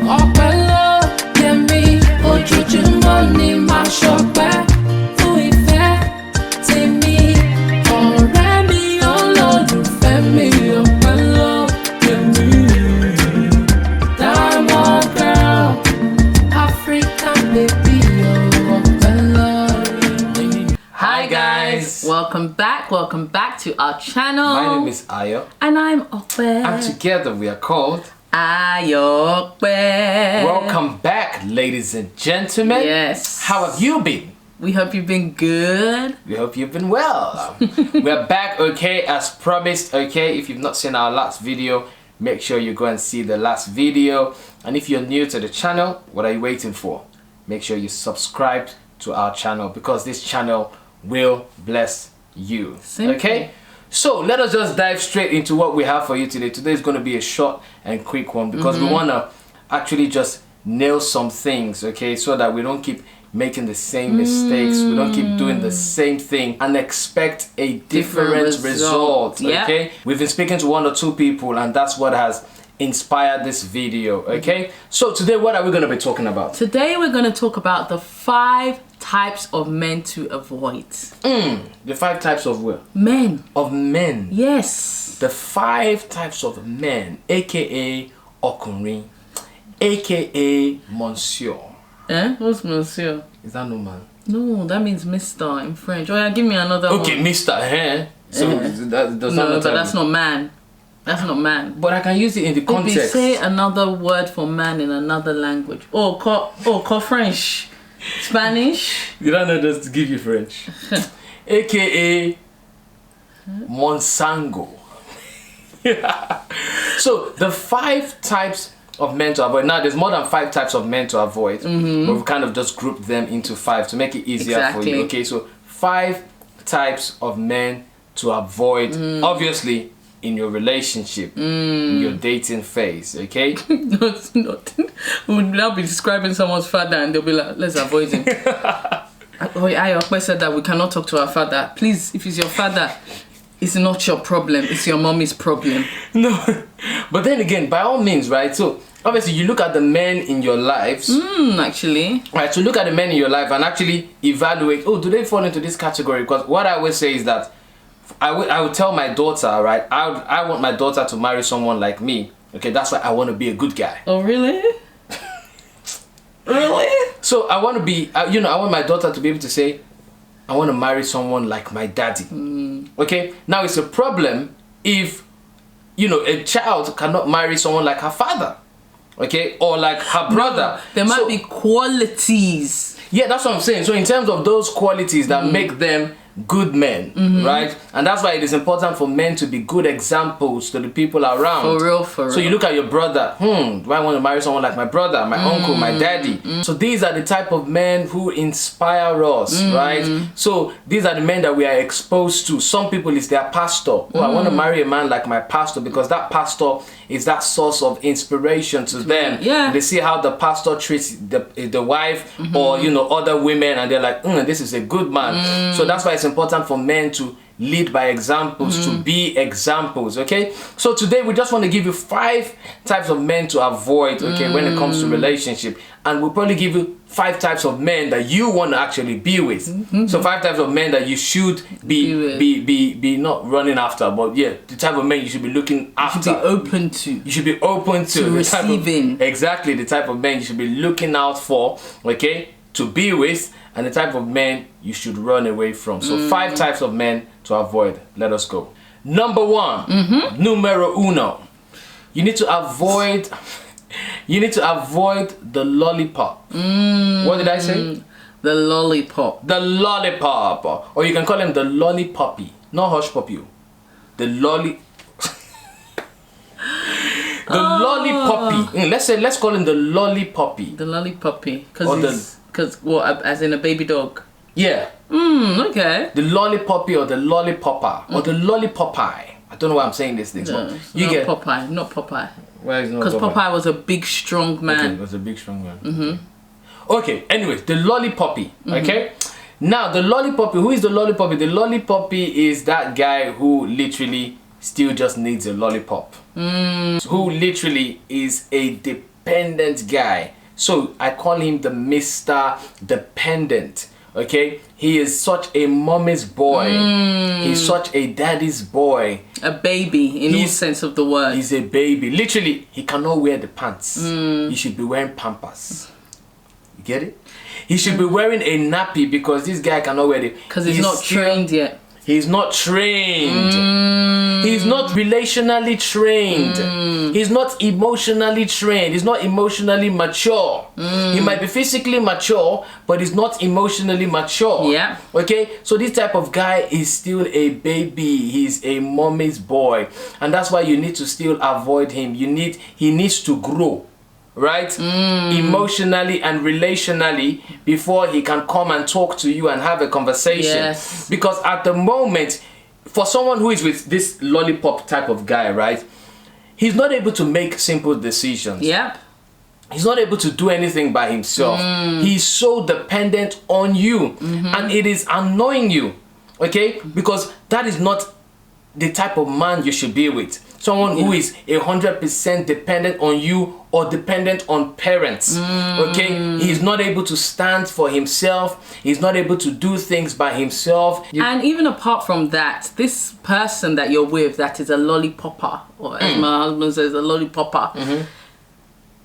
Ọpẹ́ ló yẹ mí, ojoojúmọ́ ni màá ṣọpẹ́ fún ìfẹ́ tèmi. Ọ̀rẹ́ mi olólùfẹ́ mi, ọpẹ́ ló yẹ mí. Diamond girl, African baby, ọpẹ́ ló yẹ mí. Hi guys, Welcome back to our channel. my name is Ayo, And I'm Ope. and together we are called Ayope. Welcome back, ladies and gentlemen. Yes. How have you been? We hope you've been good. We hope you've been well. We're back, okay, as promised, okay. If you've not seen our last video, make sure you go and see the last video. And if you're new to the channel, what are you waiting for? Make sure you subscribe to our channel, because this channel will bless you. Simple. Okay, so let us just dive straight into what we have for you today. Today is going to be a short and quick one, because we want to actually just nail some things, okay, so that we don't keep making the same mistakes, we don't keep doing the same thing and expect a different result. Yeah. Okay, we've been speaking to one or two people, and that's what has inspired this video. Okay, so today what are we going to be talking about? Today we're going to talk about the 5 types of men to avoid. The 5 types of what? Men. Of men. Yes. The 5 types of men, aka Okunrin, aka Monsieur. What's monsieur? Is that no man? No, that means Mr. in French. Oh yeah, give me another Okay, one. Mr. So that does No, not but that's not man. That's not man. But I can use it in the Maybe context. say another word for man in another language. Call French. Spanish. You don't know just to give you French. AKA Monsango. So the 5 types of men to avoid. Now there's more than 5 types of men to avoid. But we've kind of just grouped them into 5 to make it easier for you. Okay, so 5 types of men to avoid. Obviously in your relationship, in your dating phase, okay? not. We'll now be describing someone's father and they'll be like, let's avoid him. Ayope said that we cannot talk to our father. Please, if it's your father, it's not your problem. It's your mommy's problem. No, but then again, by all means, right? So obviously you look at the men in your lives. Actually. Right, so look at the men in your life and actually evaluate, oh, do they fall into this category? Because what I always say is that I would tell my daughter, right, I want my daughter to marry someone like me. Okay, that's why I want to be a good guy. Oh, really? Really? So I want to be, I want my daughter to be able to say, I want to marry someone like my daddy. Okay, now it's a problem if, a child cannot marry someone like her father. Okay, or like her brother. There might be qualities. Yeah, that's what I'm saying. So in terms of those qualities that make them good men, right? And that's why it is important for men to be good examples to the people around. For real. So you look at your brother, do I want to marry someone like my brother, my uncle, my daddy? So these are the type of men who inspire us, right? So these are the men that we are exposed to. Some people is their pastor. Oh, I want to marry a man like my pastor, because that pastor is that source of inspiration to them. Yeah. They see how the pastor treats the wife or other women, and they're like, this is a good man. So that's why it's important for men to lead by examples, to be examples. Okay, so today we just want to give you 5 types of men to avoid, okay, when it comes to relationship, and we'll probably give you 5 types of men that you want to actually be with. So 5 types of men that you should be not running after, but yeah, the type of men you should be looking after. You should be open to. You should be open to the receiving. Exactly, the type of men you should be looking out for, okay, to be with, and the type of men you should run away from. So 5 types of men to avoid. Let us go. Number 1, numero uno. You need to avoid the lollipop. What did I say? The lollipop. The lollipop. Or you can call him the lollipoppy. Not hush puppy. The lollipoppy. Let's call him the lollipoppy. The lollipoppy. Because as in a baby dog. Yeah. Okay. The lollipoppy or the lollipopper or the lollipopeye. I don't know why I'm saying these things. No, But you get Popeye, not Popeye. Why is not Because Popeye was a big, strong man. Okay, was a big strong man. Okay. Anyways, the lollipoppy. Okay. Now the lollipopy. Who is the lollipopy? The lollipopy is that guy who literally still just needs a lollipop. Who literally is a dependent guy. So I call him the Mr. Dependent. Okay, he is such a mommy's boy. He's such a daddy's boy. A baby in all sense of the word. He's a baby. Literally, he cannot wear the pants. He should be wearing Pampers. You get it? He should be wearing a nappy because this guy cannot wear it. Because he's not trained yet. He's not trained. He's not relationally trained. He's not emotionally trained. He's not emotionally mature. He might be physically mature, but he's not emotionally mature. Yeah. Okay? So this type of guy is still a baby. He's a mommy's boy. And that's why you need to still avoid him. He needs to grow. Right? Emotionally and relationally before he can come and talk to you and have a conversation. Yes. Because at the moment, for someone who is with this lollipop type of guy, right? He's not able to make simple decisions. Yep. He's not able to do anything by himself. He's so dependent on you. And it is annoying you. Okay? Because that is not the type of man you should be with. Someone who is 100% dependent on you or dependent on parents. Okay? He's not able to stand for himself. He's not able to do things by himself. And even apart from that, this person that you're with that is a lollipopper, or as my husband says, a lollipopper,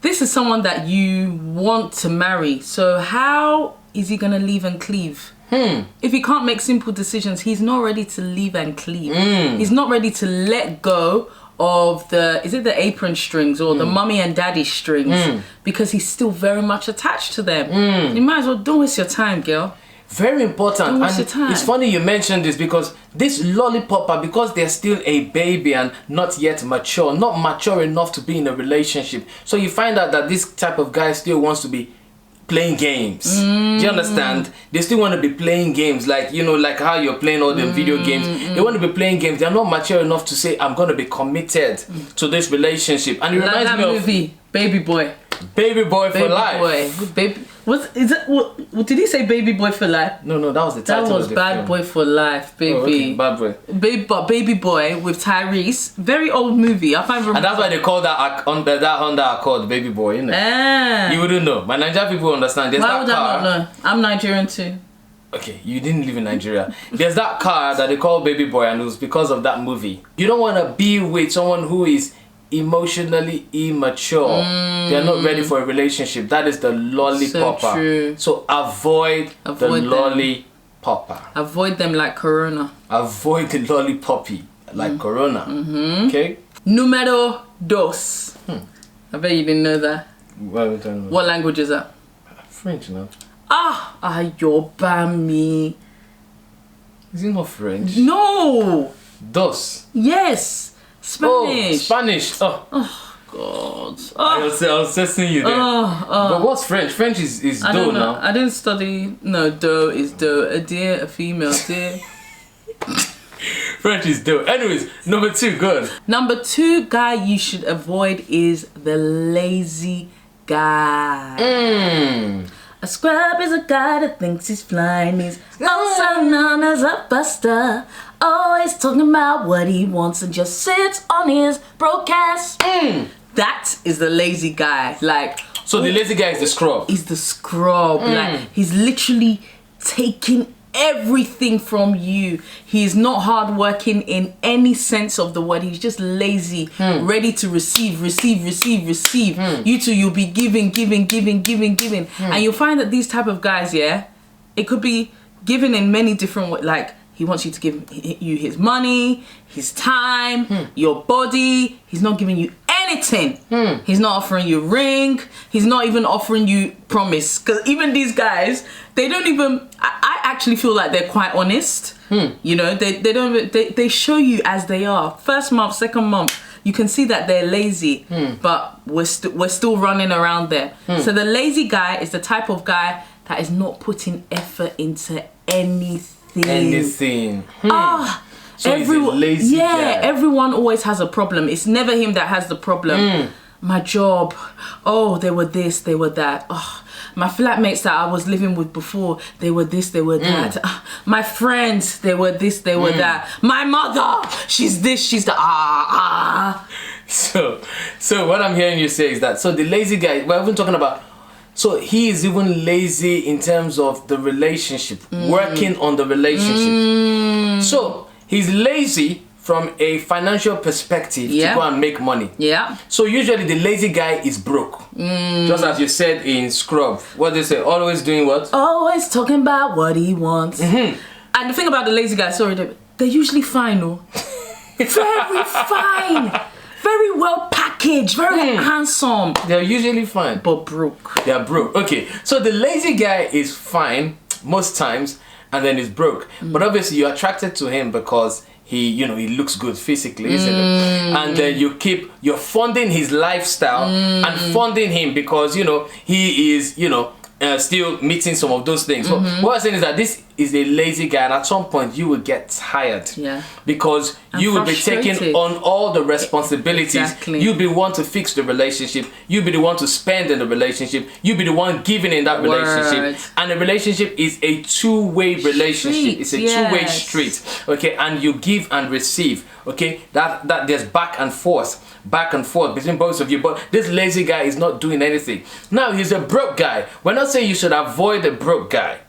this is someone that you want to marry. So how is he going to leave and cleave? If he can't make simple decisions, he's not ready to leave and cleave. He's not ready to let go of the apron strings or the mummy and daddy strings because he's still very much attached to them. You might as well don't waste your time, girl. Very important. Don't waste your time. It's funny you mentioned this because this lollipopper, because they're still a baby and not yet mature, not mature enough to be in a relationship. So you find out that this type of guy still wants to be playing games. Do you understand? They still want to be playing games, like, you know, like how you're playing all the video games. They want to be playing games. They're not mature enough to say, I'm going to be committed to this relationship. And it Like reminds that me movie, Baby Boy. Baby Boy for Life. Boy. Baby. What did he say? Baby Boy for Life? No, that was the title. That was of the Bad film. Boy for Life, baby. Oh, okay. Bad Boy. Baby Boy with Tyrese. Very old movie. I can't remember. And that's why they call that Honda Accord Baby Boy, you know. You wouldn't know. My Nigerian people understand. There's Why that would car. I not know? I'm Nigerian too. Okay, you didn't live in Nigeria. There's that car that they call Baby Boy, and it was because of that movie. You don't want to be with someone who is emotionally immature. They're not ready for a relationship. That is the lollipopper. So true. So avoid the them. lollipopper. Avoid them like Corona. Avoid the lollipoppy like Corona. Okay? Numero dos. I bet you didn't know that. What language is that? French, no? Ayope. Is it not French? No. Dos. Yes. Spanish. Oh, Spanish. Oh. God. I was testing you there. But what's French? French is I do don't know. now. I didn't study. No, do is do. A deer, a female deer. French is do. Anyways, number 2, good. Number 2 guy you should avoid is the lazy guy. A scrub is a guy that thinks he's flying. He's also known as a buster. Always talking about what he wants and just sits on his broke ass. That is the lazy guy. Like, So the lazy guy is the scrub. he's the scrub. Like, he's literally taking everything from you. He's not hardworking in any sense of the word. He's just lazy, ready to receive. You two, you'll be giving. And you'll find that these type of guys, it could be given in many different ways. Like, he wants you to give you his money, his time, your body. He's not giving you anything. He's not offering you a ring. He's not even offering you promise. Because even these guys, they don't even... I actually feel like they're quite honest. You know, they show you as they are. First month, second month, you can see that they're lazy. But we're still running around there. So the lazy guy is the type of guy that is not putting effort into anything. So everyone, he's a lazy guy. Everyone always has a problem. It's never him that has the problem. My job, they were this, they were that. My flatmates that I was living with before, they were this, they were that. My friends, they were this, they were that. My mother, she's this, she's that. So what I'm hearing you say is that, so the lazy guy, we're even talking about, so he is even lazy in terms of the relationship, working on the relationship. So he's lazy from a financial perspective to go and make money. Yeah. So usually the lazy guy is broke. Just as you said in Scrub. What they say? Always doing what? Always talking about what he wants. And the thing about the lazy guys, sorry, they're usually fine, no? Very fine. Very well packaged, very handsome. They're usually fine. But broke. They're broke. Okay. So the lazy guy is fine most times and then he's broke. But obviously you're attracted to him because he looks good physically, isn't it? And then you're funding his lifestyle and funding him because, he is, still meeting some of those things. But what I'm saying is that this is a lazy guy, and at some point you will get tired. Yeah. Because you will be taking on all the responsibilities. Exactly. You'll be the one to fix the relationship. You'll be the one to spend in the relationship. You'll be the one giving in that relationship. And the relationship is a two-way relationship. It's a two-way street. Okay, and you give and receive. Okay, that there's back and forth between both of you. But this lazy guy is not doing anything. Now he's a broke guy. We're not saying you should avoid a broke guy.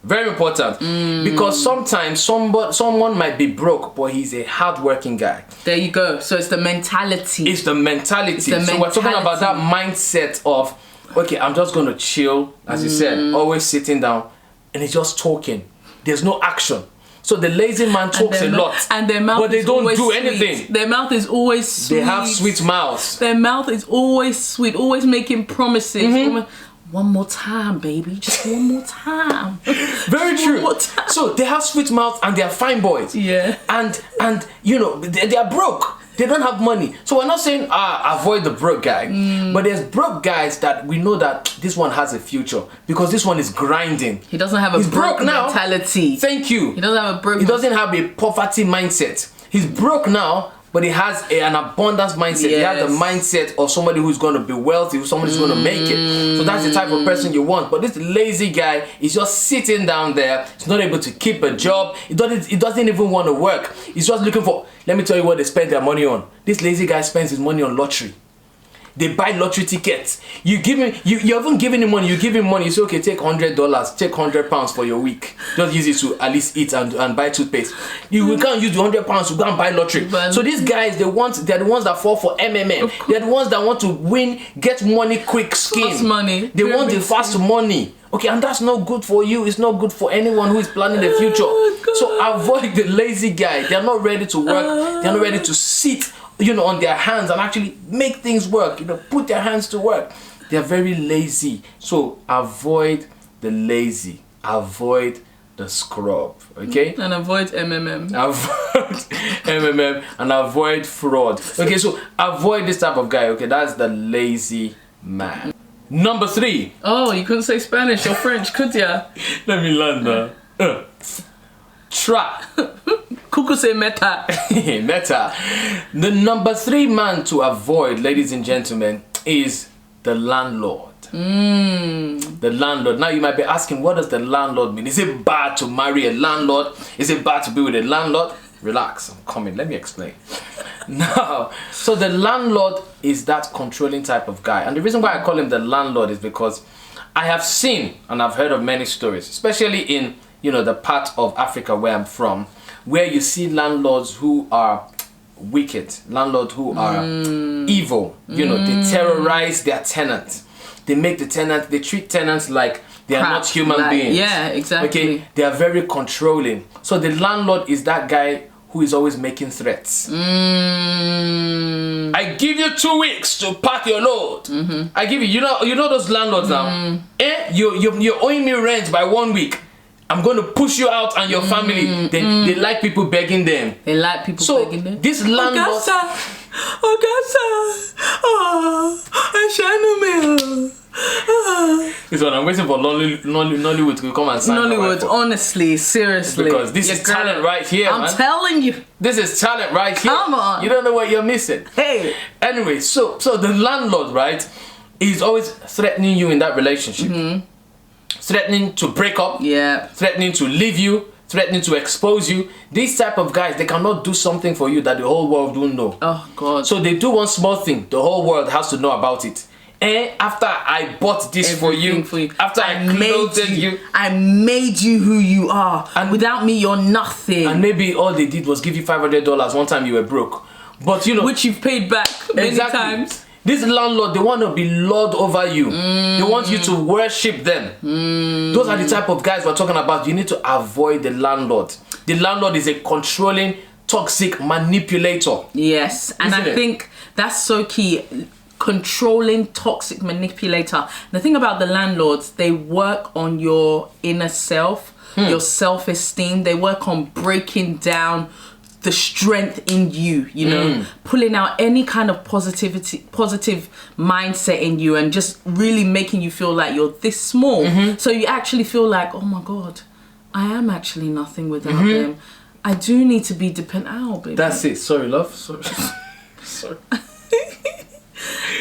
Very important. Because sometimes someone might be broke, but he's a hardworking guy. There you go. So it's the mentality. It's the mentality. So we're talking about that mindset of, okay, I'm just going to chill, as you said, always sitting down, and he's just talking. There's no action. So the lazy man talks a lot, and their mouth but they is don't always do sweet. anything. Their mouth is always sweet. They have sweet mouths. Their mouth is always sweet, always making promises. One more time, baby. Just one more time. Very Just true. One more time. So they have sweet mouths and they are fine boys. Yeah. And they are broke. They don't have money. So we're not saying avoid the broke guy. But there's broke guys that we know that this one has a future because this one is grinding. He doesn't have a broke mentality. Thank you. He doesn't have a broke. He doesn't have a poverty mindset. He's broke now, but he has an abundance mindset. He has the mindset of somebody who's going to be wealthy, somebody who's going to make it. So that's the type of person you want. But this lazy guy is just sitting down there. He's not able to keep a job. He doesn't even want to work. He's just looking for, let me tell you what they spend their money on. This lazy guy spends his money on lottery. They buy lottery tickets. You haven't given him money. You give him money. You say, okay, take $100, take £100 for your week. Just use it to at least eat and buy toothpaste. We can't use the £100 to go and buy lottery. So these guys, they're the ones that fall for MMM. They're the ones that want to win, get money quick scheme. Fast money. They want the fast money. Okay, and that's not good for you. It's not good for anyone who is planning the future. So avoid the lazy guy. They're not ready to work. They're not ready to sit on their hands and actually make things work, put their hands to work. They're very lazy. So avoid the lazy, avoid the scrub, okay? And avoid MMM. Avoid MMM and avoid fraud. Okay, so avoid this type of guy, okay? That's the lazy man. Number 3. Oh, you couldn't say Spanish or French, could ya? Let me learn now. Trap. Cuckoo say meta. Meta. The number 3 man to avoid, ladies and gentlemen, is the landlord. The landlord. Now you might be asking, what does the landlord mean? Is it bad to marry a landlord? Is it bad to be with a landlord? Relax, I'm coming. Let me explain. Now, so the landlord is that controlling type of guy. And the reason why I call him the landlord is because I have seen and I've heard of many stories, especially in the part of Africa where I'm from, where you see landlords who are wicked, landlords who are evil. They terrorize their tenants. They make the tenants, they treat tenants like they are not human beings. Yeah, exactly. Okay, they are very controlling. So the landlord is that guy who is always making threats. I give you 2 weeks to pack your load. I give you know those landlords now. You're owing me rent by 1 week. I'm going to push you out and your family. They like people begging them. They like people begging them. This landlord. This one, I'm waiting for Nollywood to come and sign. Nollywood, honestly, seriously. Because this is talent right here, I'm telling you. This is talent right here. Come on. You don't know what you're missing. Hey. Anyway, so the landlord, right, is always threatening you in that relationship. Threatening to break up. Yeah. Threatening to leave you. threatening to expose you. These type of guys, they cannot do something for you that the whole world don't know. Oh God. So they do one small thing, the whole world has to know about it. And after I bought this for you, after I clothed you, I made you who you are, and without me you're nothing. And maybe all they did was give you $500 one time you were broke, but you know, which you've paid back many times. This landlord, they want to be lord over you. They want you to worship them. Those are the type of guys we're talking about. You need to avoid the landlord. The landlord is a controlling, toxic manipulator. Yes, and I think that's so key. Controlling, toxic manipulator. The thing about the landlords, they work on your inner self, your self-esteem. They work on breaking down the strength in you, you know, pulling out any kind of positive mindset in you, and just really making you feel like you're this small. So you actually feel like, oh my God, I am actually nothing without them. I do need to be dependent. Ow, baby. That's it. Sorry, love. Sorry. Sorry.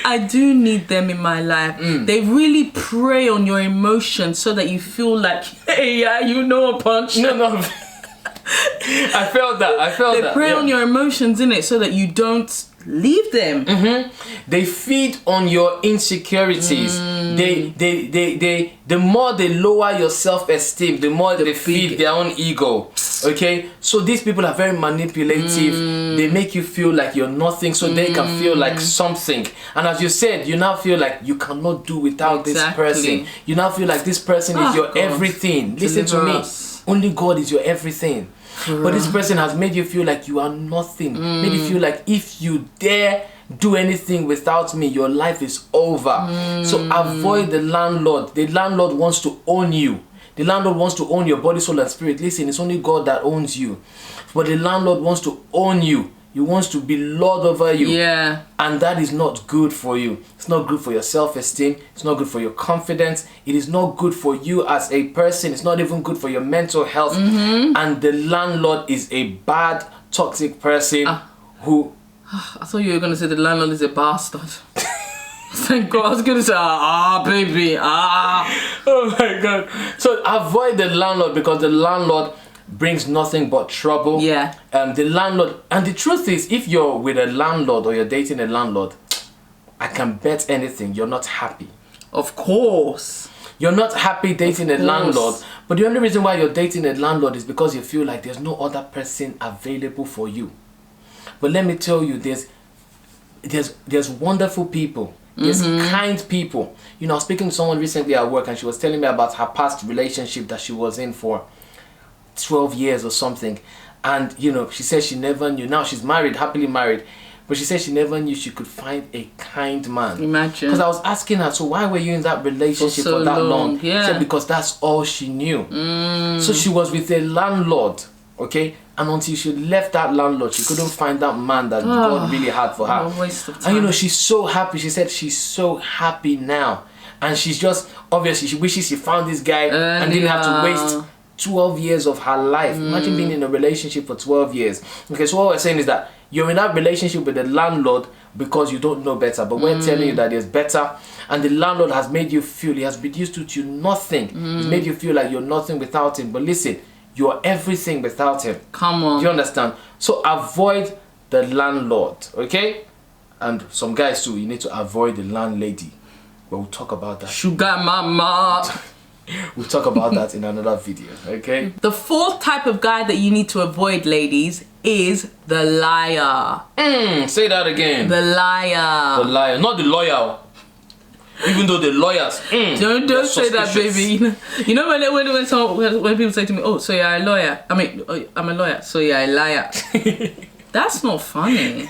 I do need them in my life. They really prey on your emotions so that you feel like, hey, yeah, you know a punch. No. I felt that. They prey on your emotions, innit, so that you don't leave them. They feed on your insecurities. The more they lower your self-esteem, the more they feed their own ego. Okay, so these people are very manipulative. They make you feel like you're nothing, so they can feel like something. And as you said, you now feel like you cannot do without this person. You now feel like this person is your everything. Listen to me. Only God is your everything. But this person has made you feel like you are nothing. Made you feel like if you dare do anything without me, your life is over. So avoid the landlord. The landlord wants to own you. The landlord wants to own your body, soul, and spirit. Listen, it's only God that owns you. But the landlord wants to own you. He wants to be Lord over you. Yeah. And that is not good for you. It's not good for your self-esteem. It's not good for your confidence. It is not good for you as a person. It's not even good for your mental health. And the landlord is a bad, toxic person who... I thought you were going to say the landlord is a bastard. Thank God. I was going to say, baby. Oh my God. So avoid the landlord, because the landlord brings nothing but trouble. Yeah. The landlord, and the truth is, if you're with a landlord or you're dating a landlord, I can bet anything you're not happy. Of course. You're not happy dating a landlord, but the only reason why you're dating a landlord is because you feel like there's no other person available for you. But let me tell you, there's wonderful people. There's kind people. You know, I was speaking to someone recently at work, and she was telling me about her past relationship that she was in for 12 years or something. And you know, she said she never knew. Now she's married, happily married, but she said she never knew she could find a kind man. Imagine. Because I was asking her, so why were you in that relationship for that long? Yeah. She said because that's all she knew. So she was with a landlord, okay, and until she left that landlord, she couldn't find that man that God really had for her. A waste of time. And you know, she's so happy. She said she's so happy now, and she's just, obviously she wishes she found this guy and didn't have to waste 12 years of her life. Imagine being in a relationship for 12 years. Okay, so what we're saying is that you're in that relationship with the landlord because you don't know better, but we're telling you that there's better, and the landlord has made you feel, he has reduced you to nothing. He's made you feel like you're nothing without him. But listen, you're everything without him. Come on. Do you understand? So avoid the landlord, okay? And some guys too, you need to avoid the landlady. But we'll talk about that. Sugar mama. We'll talk about that in another video, okay? The fourth type of guy that you need to avoid, ladies, is the liar. Say that again. The liar. The liar, not the lawyer. Even though the lawyers, don't say that, baby. You know when people say to me, "Oh, so you're a lawyer?" I mean, oh, I'm a lawyer, so you're a liar. That's not funny.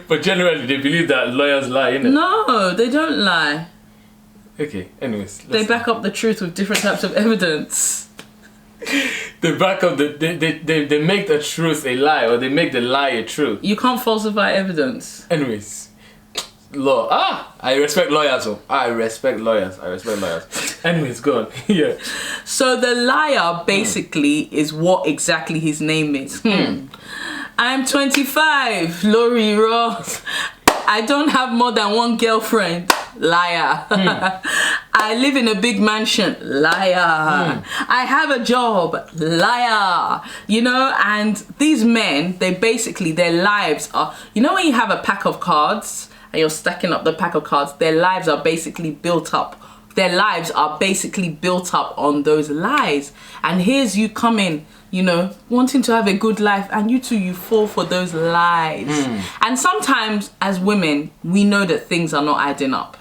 But generally, they believe that lawyers lie, innit? No, they don't lie. Okay, anyways. They back up the truth with different types of evidence. They back up they make the truth a lie, or they make the lie a truth. You can't falsify evidence. Anyways, law. I respect lawyers. I respect lawyers. Anyways, go on. Yeah. So the liar basically is what exactly his name is. I'm 25, Lori Ross. I don't have more than one girlfriend. Liar. I live in a big mansion. Liar. I have a job. Liar. You know, and these men, they basically, their lives are, you know when you have a pack of cards and you're stacking up the pack of cards, their lives are basically built up. Their lives are basically built up on those lies. And here's you coming, you know, wanting to have a good life, and you fall for those lies. And sometimes as women, we know that things are not adding up.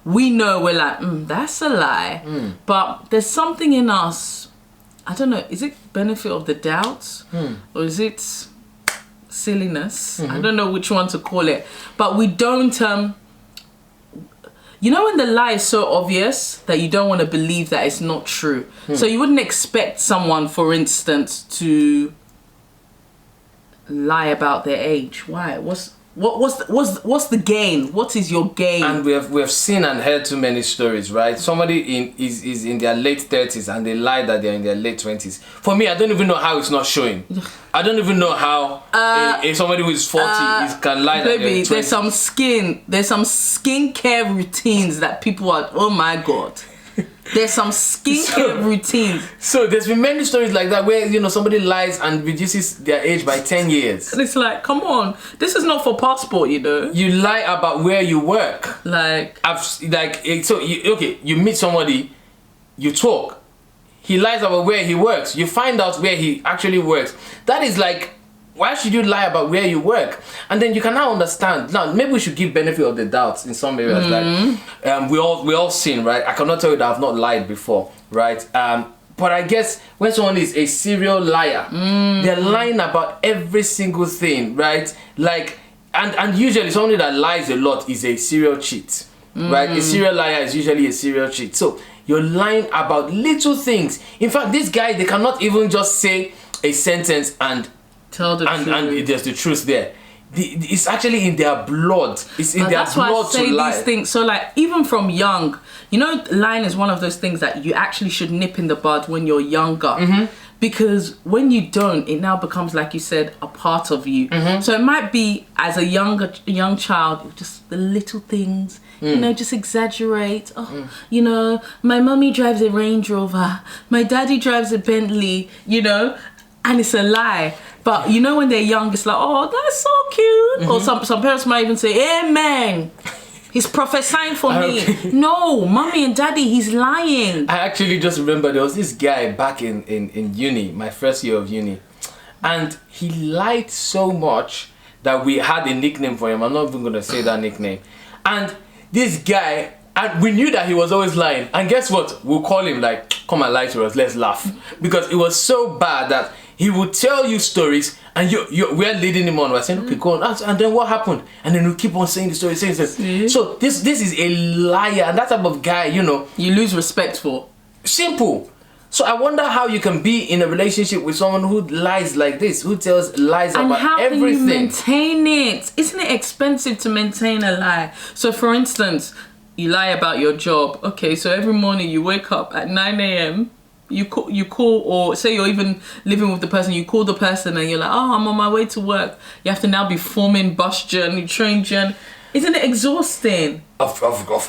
We know, we're like, that's a lie. But there's something in us, I don't know, is it benefit of the doubt? Or is it silliness? I don't know which one to call it. But we don't, you know when the lie is so obvious that you don't want to believe that it's not true. So you wouldn't expect someone, for instance, to lie about their age. Why? What's the gain? What is your gain? And we have seen and heard too many stories, right? Somebody is in their late 30s and they lie that they're in their late 20s. For me, I don't even know how it's not showing. I don't even know how if somebody who is 40 can lie that they're in 20s. There's some skincare routines that people are, oh my God. There's some skincare routines. So there's been many stories like that where, you know, somebody lies and reduces their age by 10 years. And it's like, come on, this is not for passport, you know. You lie about where you work. You meet somebody, you talk. He lies about where he works. You find out where he actually works. That is like, why should you lie about where you work? And then you can now understand. Now, maybe we should give benefit of the doubt in some areas. Like, we all sin, right? I cannot tell you that I've not lied before, right? But I guess when someone is a serial liar, they're lying about every single thing, right? Like, and usually somebody that lies a lot is a serial cheat, right? A serial liar is usually a serial cheat. So you're lying about little things. In fact, this guy, they cannot even just say a sentence and tell the truth. And there's the truth there. It's actually in their blood. It's in their blood to lie. That's why I say these things. So like, even from young, you know, lying is one of those things that you actually should nip in the bud when you're younger. Because when you don't, it now becomes, like you said, a part of you. So it might be, as a young child, just the little things, you know, just exaggerate. You know, my mummy drives a Range Rover, my daddy drives a Bentley, you know, and it's a lie. But you know, when they're young, it's like, oh, that's so cute. Or some parents might even say, amen. He's prophesying for me. No, mommy and daddy, he's lying. I actually just remember there was this guy back in uni, my first year of uni. And he lied so much that we had a nickname for him. I'm not even going to say that nickname. And this guy, and we knew that he was always lying. And guess what? We'll call him like, come and lie to us, let's laugh. Because it was so bad that he would tell you stories and we're leading him on. We're saying, okay, go on. And then what happened? And then we keep on saying the story, saying this. So this is a liar. And that type of guy, you know, you lose respect for. Simple. So I wonder how you can be in a relationship with someone who lies like this, who tells lies about everything. And how can you maintain it? Isn't it expensive to maintain a lie? So for instance, you lie about your job. Okay, so every morning you wake up at 9 a.m. You call, or say you're even living with the person, you call the person and you're like, oh, I'm on my way to work. You have to now be forming bus journey, train journey. Isn't it exhausting? Of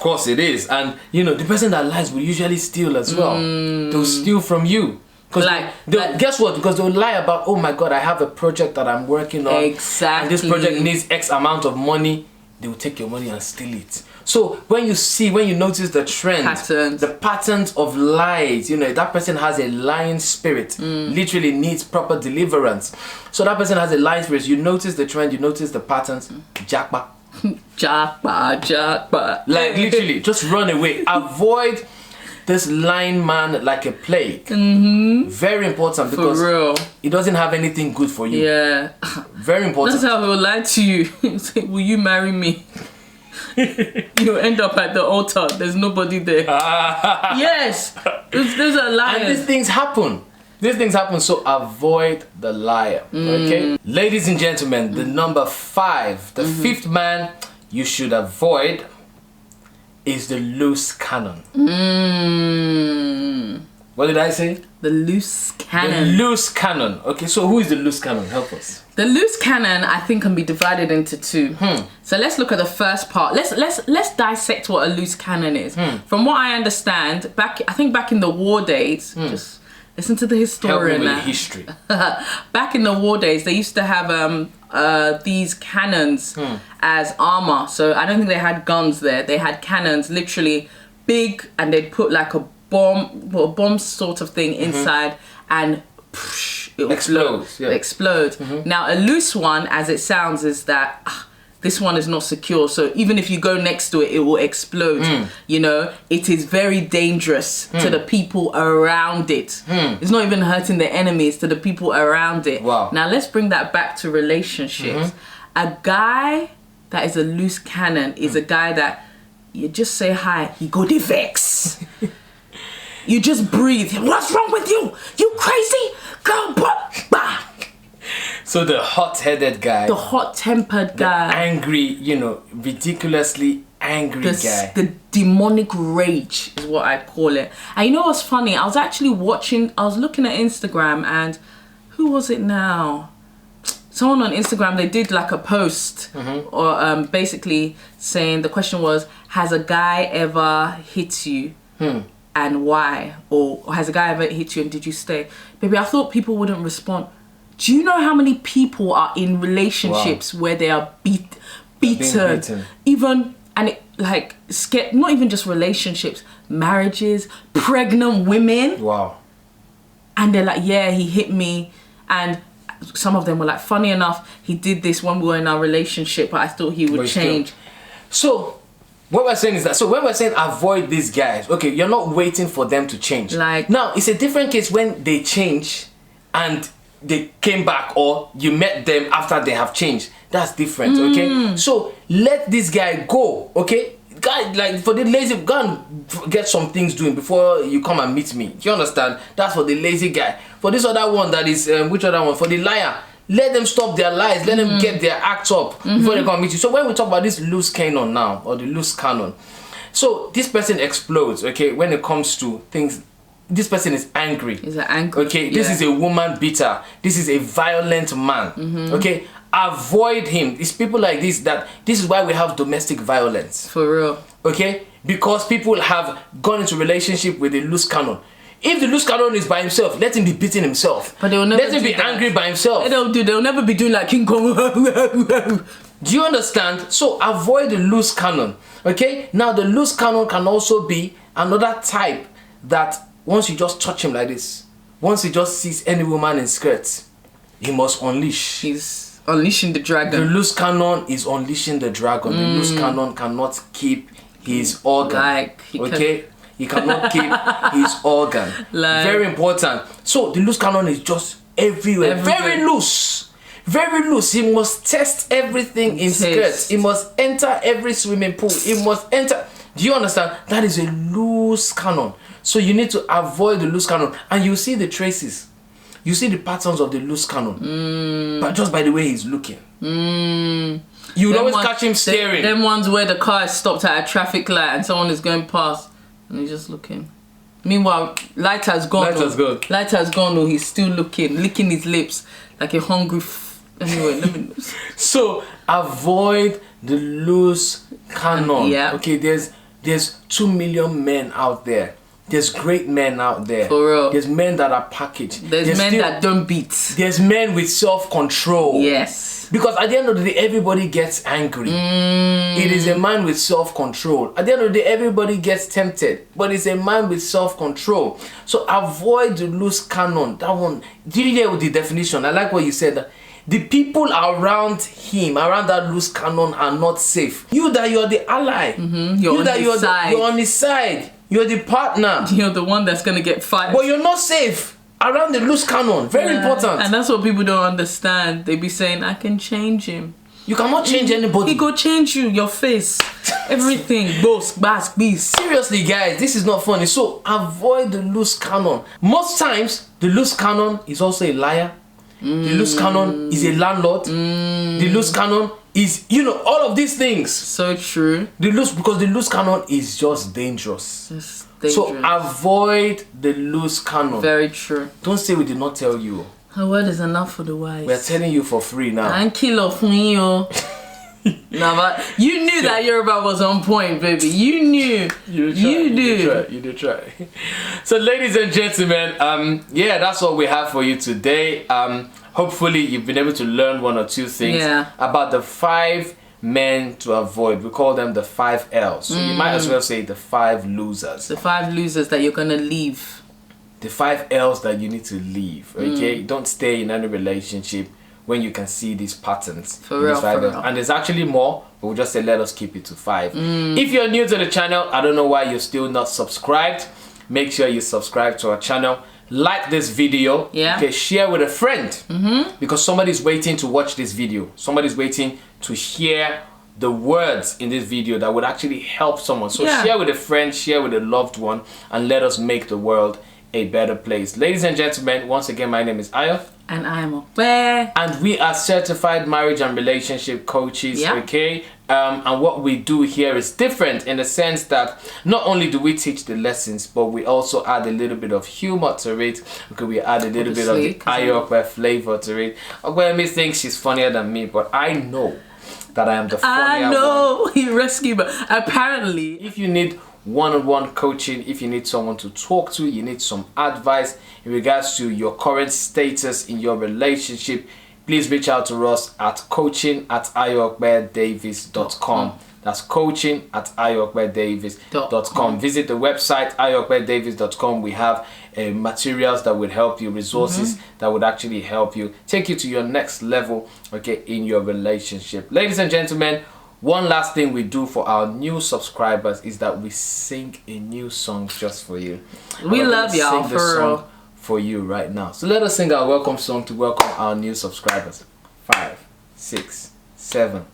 course it is. And, you know, the person that lies will usually steal as well. They'll steal from you. Because guess what? Because they'll lie about, oh my God, I have a project that I'm working on. Exactly. And this project needs X amount of money. They will take your money and steal it. So when you notice the trend, the patterns of lies, you know, that person has a lying spirit, literally needs proper deliverance. So that person has a lying spirit. You notice the trend, you notice the patterns, jackpot. Jackpot. Like literally, just run away. Avoid this lying man like a plague. Very important, because for real, it doesn't have anything good for you. Yeah. Very important. That's how he'll lie to you. Say, will you marry me? You end up at the altar. There's nobody there. Yes. There's a liar. And these things happen. So avoid the liar. Okay? Ladies and gentlemen, the number 5, the 5th man you should avoid is the loose cannon. What did I say? The loose The cannon. loose cannon. Okay, so who is the loose cannon? Help us. The loose cannon, I think, can be divided into two. So let's look at the first part. Let's dissect what a loose cannon is. From what I understand, I think back in the war days, just listen to the historian. Help me with the history. Back in the war days, they used to have these cannons as armor. So I don't think they had guns there. They had cannons, literally big, and they'd put like a bomb sort of thing inside, and it will explode. Now a loose one, as it sounds, is that this one is not secure, so even if you go next to it, it will explode. You know, it is very dangerous to the people around it. It's not even hurting the enemies, to the people around it. Wow. Now let's bring that back to relationships. A guy that is a loose cannon is a guy that you just say hi, he go the vex. You just breathe. What's wrong with you? You crazy? Girl, bah. So the hot-headed guy. The hot-tempered guy. Angry, you know, ridiculously angry guy. The demonic rage is what I call it. And you know what's funny? I was looking at Instagram, and who was it now? Someone on Instagram, they did like a post or basically saying, the question was, has a guy ever hit you? And why? Or has a guy ever hit you and did you stay? Baby, I thought people wouldn't respond. Do you know how many people are in relationships where they are beaten? Even, and it, like, not even just relationships, marriages, pregnant women. Wow. And they're like, yeah, he hit me. And some of them were like, funny enough, he did this when we were in our relationship, but I thought he would change. So what we're saying is that, so when we're saying avoid these guys, okay, you're not waiting for them to change. Like, now, it's a different case when they change and they came back, or you met them after they have changed. That's different, okay? So let this guy go, okay? Guy, like, for the lazy, go and get some things doing before you come and meet me. Do you understand? That's for the lazy guy. For this other one that is, which other one? For the liar. Let them stop their lies. Let them get their act up before they come meet you. So when we talk about this loose cannon now, or the loose cannon, so this person explodes, okay, when it comes to things. This person is angry. He's angry. Okay, this is a woman beater. This is a violent man. Okay, avoid him. It's people like this this is why we have domestic violence. For real. Okay, because people have gone into relationship with a loose cannon. If the loose cannon is by himself, let him be beating himself. But they will never let him be angry by himself. They'll never be doing like King Kong. Do you understand? So avoid the loose cannon. Okay, now the loose cannon can also be another type that once you just touch him like this, once he just sees any woman in skirts, he must unleash. He's unleashing the dragon. The loose cannon is unleashing the dragon. The loose cannon cannot keep his organ. He cannot keep his organ. Very important. So the loose cannon is just everywhere. Very loose. Very loose. He must test everything in skirts. He must enter every swimming pool. He must enter. Do you understand? That is a loose cannon. So you need to avoid the loose cannon. And you see the traces. You see the patterns of the loose cannon. But just by the way he's looking. You would always catch him staring. Them ones where the car is stopped at a traffic light and someone is going past and he's just looking. Meanwhile, light has gone. Light has gone, or he's still looking, licking his lips like a hungry anyway, let me So avoid the loose cannon. Okay, there's 2 million men out there. There's great men out there. For real. There's men that are packaged. There's men that don't beat. There's men with self-control. Yes. Because at the end of the day, everybody gets angry. It is a man with self-control. At the end of the day, everybody gets tempted. But it's a man with self-control. So avoid the loose cannon. That one. Did you hear the definition? I like what you said. The people around him, around that loose cannon, are not safe. You're the ally. You're on his side. You're the partner. You're the one that's gonna get fired. But you're not safe around the loose cannon. Very important. And that's what people don't understand. They be saying, I can change him. You cannot change anybody. He go change you, your face, everything. Boss, bass, beast. Seriously, guys, this is not funny. So avoid the loose cannon. Most times, the loose cannon is also a liar. The loose cannon is a landlord. The loose cannon is, you know, all of these things. So true. Because the loose cannon is just dangerous. It's dangerous. So avoid the loose cannon. Very true. Don't say we did not tell you. A word is enough for the wise. We are telling you for free now. And kill off you. No, but you knew that Yoruba was on point, baby. You knew. You did try. So, ladies and gentlemen, yeah, that's what we have for you today. Hopefully, you've been able to learn one or two things about the 5 men to avoid. We call them the 5 L's. So you might as well say the 5 losers. The 5 losers that you're gonna leave. The 5 L's that you need to leave. Okay, don't stay in any relationship when you can see these patterns. For real. And there's actually more, but we'll just say let us keep it to 5. If you're new to the channel, I don't know why you're still not subscribed. Make sure you subscribe to our channel. Like this video. Okay, share with a friend. Because somebody's waiting to watch this video. Somebody's waiting to hear the words in this video that would actually help someone. So share with a friend, share with a loved one, and let us make the world a better place. Ladies and gentlemen, once again, my name is Ayo. And I'm Ope. And we are certified marriage and relationship coaches, okay? And what we do here is different in the sense that not only do we teach the lessons, but we also add a little bit of humor to it. Okay, we add a little bit of the Ayope flavor to it. Ope thinks she's funnier than me, but I know that I am the funnier one. I know, you rescue, but apparently. If you need one-on-one coaching, if you need someone to talk to, you need some advice in regards to your current status in your relationship, please reach out to us at coaching@ayopedavis.com. That's coaching@ayopedavis.com. Visit the website ayopedavis.com. We have materials that would help you, resources that would actually help you, take you to your next level, okay, in your relationship. Ladies and gentlemen, one last thing we do for our new subscribers is that we sing a new song just for you. We love y'all, for real. For you right now. So let us sing our welcome song to welcome our new subscribers. 5, 6, 7.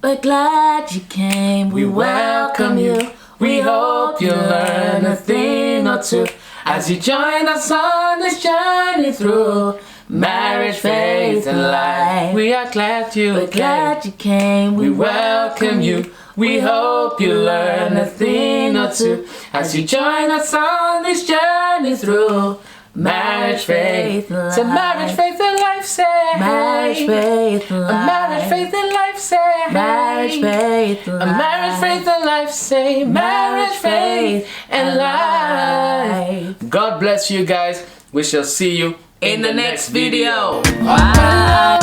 We're glad you came. We welcome you. We hope you learn a thing or two as you join us on this journey through marriage, faith, and life. We are glad you We're glad you came. We welcome you. We hope you learn a thing or two as you join us on this journey through marriage, faith, and life. So marriage, faith, and life, say. Marriage, faith, and life. Marriage, faith, and life, say. Marriage, faith, and life. Marriage, faith, and life, say. Marriage, faith, and life. God bless you guys. We shall see you in the next video. Bye.